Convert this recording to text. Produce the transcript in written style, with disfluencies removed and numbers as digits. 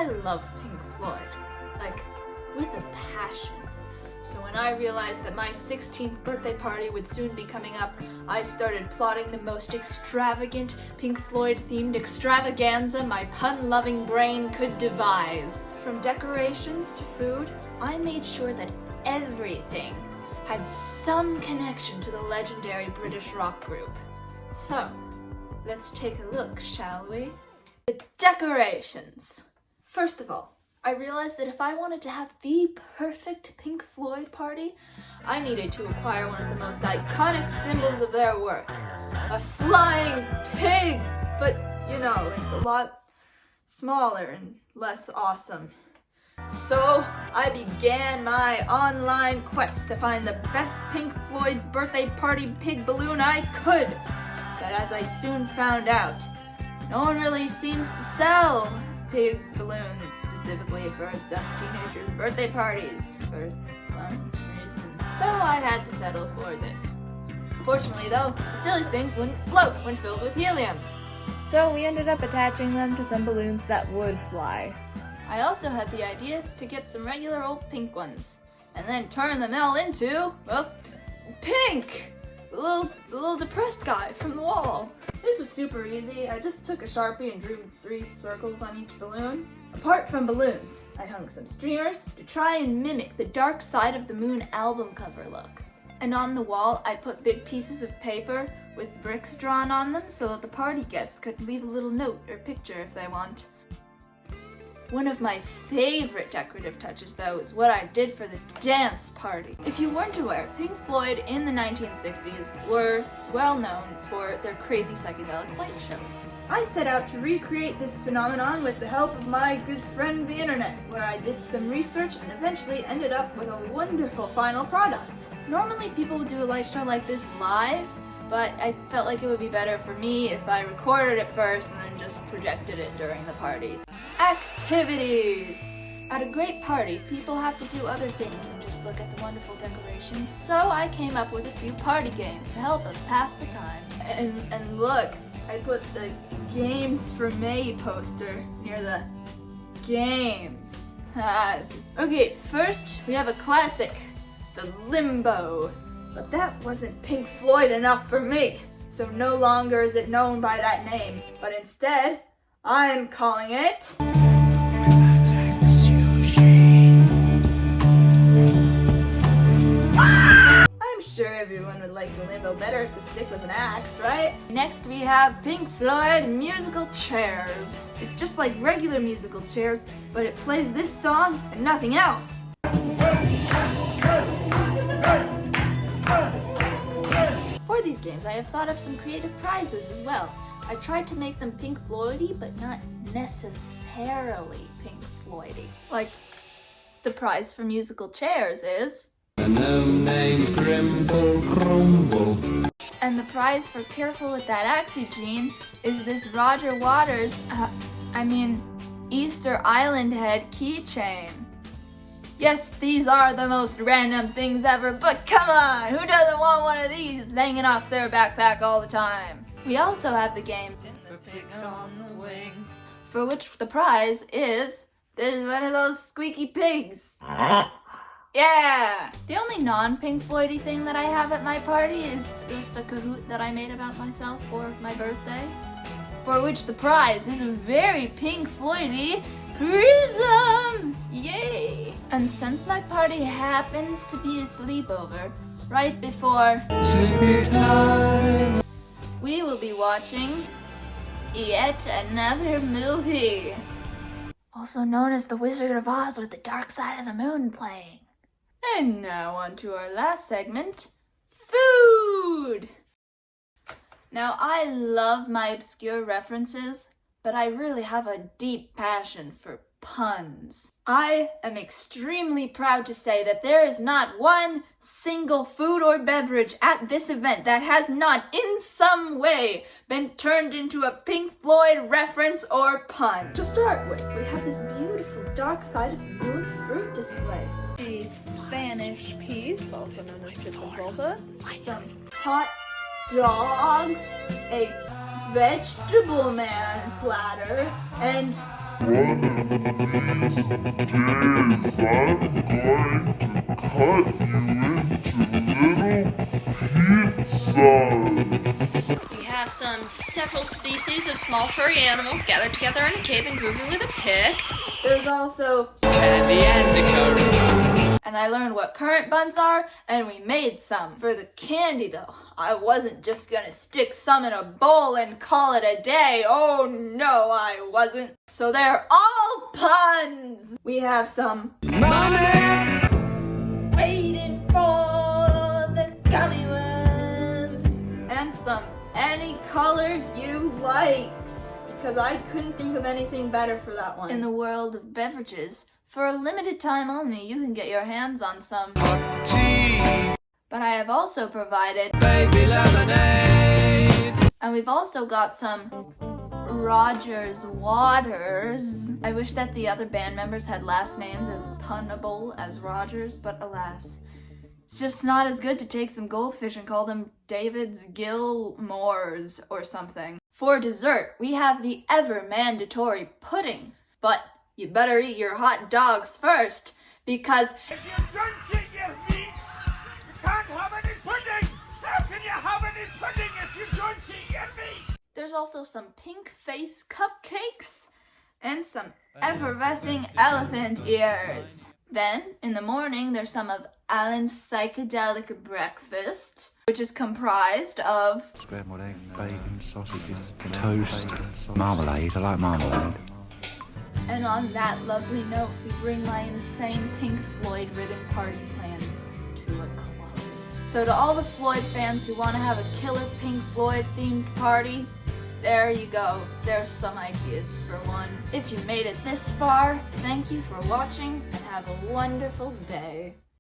I love Pink Floyd, like, with a passion. So when I realized that my 16th birthday party would soon be coming up, I started plotting the most extravagant Pink Floyd-themed extravaganza my pun-loving brain could devise. From decorations to food, I made sure that everything had some connection to the legendary British rock group. So, let's take a look, shall we? The decorations. First of all, I realized that if I wanted to have the perfect Pink Floyd party, I needed to acquire one of the most iconic symbols of their work. A flying pig! But, you know, like a lot smaller and less awesome. So, I began my online quest to find the best Pink Floyd birthday party pig balloon I could. But as I soon found out, no one really seems to sell pig balloons specifically for obsessed teenagers' birthday parties for some reason. So I had to settle for this. Fortunately though, the silly thing wouldn't float when filled with helium. So we ended up attaching them to some balloons that would fly. I also had the idea to get some regular old pink ones, and then turn them all into, well, pink! The little depressed guy from the wall. This was super easy. I just took a Sharpie and drew 3 circles on each balloon. Apart from balloons, I hung some streamers to try and mimic the Dark Side of the Moon album cover look. And on the wall, I put big pieces of paper with bricks drawn on them so that the party guests could leave a little note or picture if they want. One of my favorite decorative touches, though, is what I did for the dance party. If you weren't aware, Pink Floyd in the 1960s were well known for their crazy psychedelic light shows. I set out to recreate this phenomenon with the help of my good friend the internet, where I did some research and eventually ended up with a wonderful final product. Normally people would do a light show like this live, but I felt like it would be better for me if I recorded it first and then just projected it during the party. Activities! At a great party, people have to do other things than just look at the wonderful decorations, so I came up with a few party games to help us pass the time. And look, I put the Games for May poster near the games. Okay, first we have a classic, the Limbo. But that wasn't Pink Floyd enough for me, so no longer is it known by that name, but instead, I'm calling it... I'm sure everyone would like the Limbo better if the stick was an axe, right? Next we have Pink Floyd musical chairs. It's just like regular musical chairs, but it plays this song and nothing else. For these games, I have thought up some creative prizes as well. I tried to make them Pink Floyd-y, but not necessarily Pink Floyd-y. Like, the prize for musical chairs is... a no-name Grimble Crumble. And the prize for Careful with That Axe, Eugene, is this Roger Waters, Easter Island Head keychain. Yes, these are the most random things ever, but come on! Who doesn't want one of these hanging off their backpack all the time? We also have the game for Pigs on the Wing, for which the prize is one of those squeaky pigs. Yeah! The only non-Pink Floyd-y thing that I have at my party is just a Kahoot that I made about myself for my birthday, for which the prize is a very Pink Floyd-y prism! Yay! And since my party happens to be a sleepover right before sleepy time, we will be watching yet another movie, also known as The Wizard of Oz with the Dark Side of the Moon playing. And now on to our last segment, food! Now I love my obscure references, but I really have a deep passion for puns. I am extremely proud to say that there is not one single food or beverage at this event that has not in some way been turned into a Pink Floyd reference or pun. To start with, we have this beautiful Dark Side of the Moon fruit display. A Spanish piece, also known as chips and salsa. Some hot dogs, a vegetable man platter, and one of these days I'm going to cut you into little pizzas. We have several species of small furry animals gathered together in a cave and grooving with a Pict. There's also candy and and I learned what currant buns are, and we made some. For the candy though, I wasn't just gonna stick some in a bowl and call it a day. Oh no, I wasn't. So they're all puns! We have some money waiting for the gummy worms, and some any color you likes, because I couldn't think of anything better for that one. In the world of beverages, for a limited time only, you can get your hands on some hot tea. But I have also provided baby lemonade. And we've also got some Rogers Waters. I wish that the other band members had last names as punnable as Rogers, but alas. It's just not as good to take some goldfish and call them David's Gilmores or something. For dessert, we have the ever mandatory pudding. But you better eat your hot dogs first, because if you don't eat your meat, you can't have any pudding! How can you have any pudding if you don't eat your meat? There's also some pink face cupcakes and some effervescing elephant ears. Then, in the morning, there's some of Alan's psychedelic breakfast, which is comprised of scrambled eggs, bacon, sausages, toast, marmalade. I like marmalade. And on that lovely note, we bring my insane Pink Floyd ribbon party plans to a close. So to all the Floyd fans who want to have a killer Pink Floyd themed party, there you go. There's some ideas for one. If you made it this far, thank you for watching and have a wonderful day.